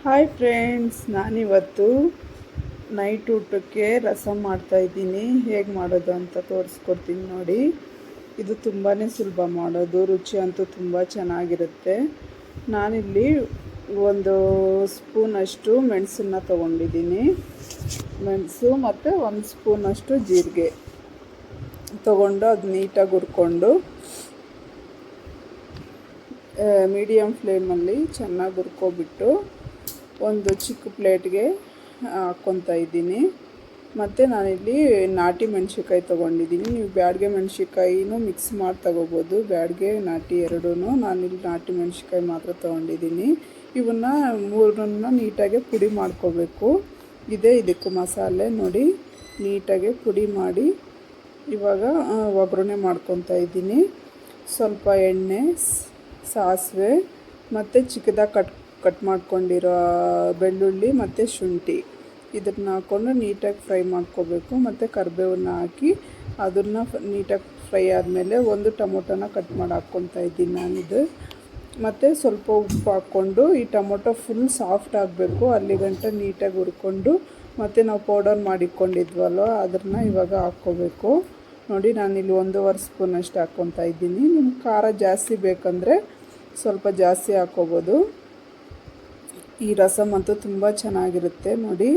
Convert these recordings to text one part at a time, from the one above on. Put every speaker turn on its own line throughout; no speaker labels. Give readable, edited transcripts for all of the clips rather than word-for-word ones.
Hi friends, ನಾನಿವತ್ತು night ಊಟಕ್ಕೆ ರಸಮ್ ಮಾಡ್ತಾಯಿದ್ದೀನಿ. ಹೇಗೆ ಮಾಡೋದು ಅಂತ ತೋರಿಸ್ಕೊಡ್ತೀನಿ ನೋಡಿ. ಇದು ತುಂಬಾ ಸುಲಭ ಮಾಡೋದು, ರುಚಿ ಅಂತೂ ತುಂಬ ಚೆನ್ನಾಗಿರುತ್ತೆ. ನಾನಿಲ್ಲಿ ಒಂದು ಸ್ಪೂನಷ್ಟು ಮೆಣಸನ್ನು ತೊಗೊಂಡಿದ್ದೀನಿ. ಮೆಣಸು ಮತ್ತು ಒಂದು ಸ್ಪೂನಷ್ಟು ಜೀರಿಗೆ ತೊಗೊಂಡು ಅದು ನೀಟಾಗಿ ಹುರ್ಕೊಂಡು ಮೀಡಿಯಮ್ ಫ್ಲೇಮಲ್ಲಿ ಚೆನ್ನಾಗಿ ಹುರ್ಕೊಬಿಟ್ಟು ಒಂದು ಚಿಕ್ಕ ಪ್ಲೇಟ್ಗೆ ಹಾಕ್ಕೊತಾ ಇದ್ದೀನಿ. ಮತ್ತು ನಾನಿಲ್ಲಿ ನಾಟಿ ಮೆಣಸಿನ್ಕಾಯಿ ತೊಗೊಂಡಿದ್ದೀನಿ. ನೀವು ಬ್ಯಾಡಗೆ ಮೆಣಸಿನ್ಕಾಯಿನೂ ಮಿಕ್ಸ್ ಮಾಡಿ ತೊಗೋಬೋದು, ಬ್ಯಾಡಗೆ ನಾಟಿ ಎರಡೂ. ನಾನಿಲ್ಲಿ ನಾಟಿ ಮೆಣಸಿನ್ಕಾಯಿ ಮಾತ್ರ ತೊಗೊಂಡಿದ್ದೀನಿ. ಇವನ್ನ ಮೂರನ್ನ ನೀಟಾಗಿ ಪುಡಿ ಮಾಡ್ಕೋಬೇಕು. ಇದಕ್ಕೆ ಮಸಾಲೆ ನೋಡಿ, ನೀಟಾಗಿ ಪುಡಿ ಮಾಡಿ ಇವಾಗ ಒಗ್ಗರಣೆ ಮಾಡ್ಕೊತಾ ಇದ್ದೀನಿ. ಸ್ವಲ್ಪ ಎಣ್ಣೆ, ಸಾಸಿವೆ ಮತ್ತು ಚಿಕ್ಕದಾಗಿ ಕಟ್ ಮಾಡ್ಕೊಂಡಿರೋ ಬೆಳ್ಳುಳ್ಳಿ ಮತ್ತು ಶುಂಠಿ ಇದನ್ನು ಹಾಕ್ಕೊಂಡು ನೀಟಾಗಿ ಫ್ರೈ ಮಾಡ್ಕೋಬೇಕು. ಮತ್ತು ಕರಿಬೇವನ್ನ ಹಾಕಿ ಅದನ್ನು ನೀಟಾಗಿ ಫ್ರೈ ಆದಮೇಲೆ ಒಂದು ಟೊಮೊಟೊನ ಕಟ್ ಮಾಡಿ ಹಾಕ್ಕೊತಾ ಇದ್ದೀನಿ ನಾನಿದು. ಮತ್ತು ಸ್ವಲ್ಪ ಉಪ್ಪು ಹಾಕ್ಕೊಂಡು ಈ ಟೊಮೊಟೊ ಫುಲ್ ಸಾಫ್ಟ್ ಆಗಬೇಕು, ಅಲ್ಲಿಗಂಟ ನೀಟಾಗಿ ಹುರ್ಕೊಂಡು ಮತ್ತು ನಾವು ಪೌಡರ್ ಮಾಡಿಟ್ಕೊಂಡಿದ್ವಲ್ವ ಅದನ್ನು ಇವಾಗ ಹಾಕ್ಕೋಬೇಕು. ನೋಡಿ, ನಾನಿಲ್ಲಿ 1.5 ಸ್ಪೂನಷ್ಟು ಹಾಕ್ಕೊತಾ ಇದ್ದೀನಿ. ನಿಮ್ಗೆ ಖಾರ ಜಾಸ್ತಿ ಬೇಕಂದರೆ ಸ್ವಲ್ಪ ಜಾಸ್ತಿ ಹಾಕ್ಕೋಬೋದು. ಈ ರಸಮ್ ಅಂತೂ ತುಂಬ ಚೆನ್ನಾಗಿರುತ್ತೆ ನೋಡಿ.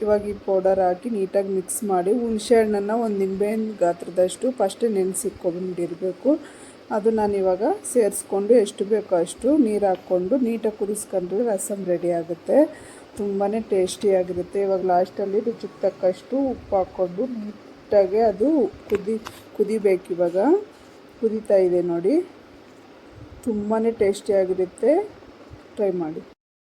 ಇವಾಗ ಈ ಪೌಡರ್ ಹಾಕಿ ನೀಟಾಗಿ ಮಿಕ್ಸ್ ಮಾಡಿ, ಹುಣಸೆ ಹಣ್ಣನ್ನು ಒಂದು ನಿಂಬೆಹಣ್ಣು ಗಾತ್ರದಷ್ಟು ಫಸ್ಟ್ ನೆನೆಸಿಟ್ಕೊಂಡಿರಬೇಕು. ಅದು ನಾನಿವಾಗ ಸೇರಿಸ್ಕೊಂಡು ಎಷ್ಟು ಬೇಕೋ ಅಷ್ಟು ನೀರು ಹಾಕ್ಕೊಂಡು ನೀಟಾಗಿ ಕುದಿಸ್ಕೊಂಡ್ರೆ ರಸಮ್ ರೆಡಿ ಆಗುತ್ತೆ. ತುಂಬಾ ಟೇಸ್ಟಿಯಾಗಿರುತ್ತೆ. ಇವಾಗ ಲಾಸ್ಟಲ್ಲಿ ರುಚಿಗೆ ತಕ್ಕಷ್ಟು ಉಪ್ಪು ಹಾಕ್ಕೊಂಡು ನೀಟಾಗಿ ಅದು ಕುದಿಬೇಕು. ಇವಾಗ ಕುದೀತಾ ಇದೆ ನೋಡಿ, ತುಂಬಾ ಟೇಸ್ಟಿಯಾಗಿರುತ್ತೆ. ಟ್ರೈ ಮಾಡಿ.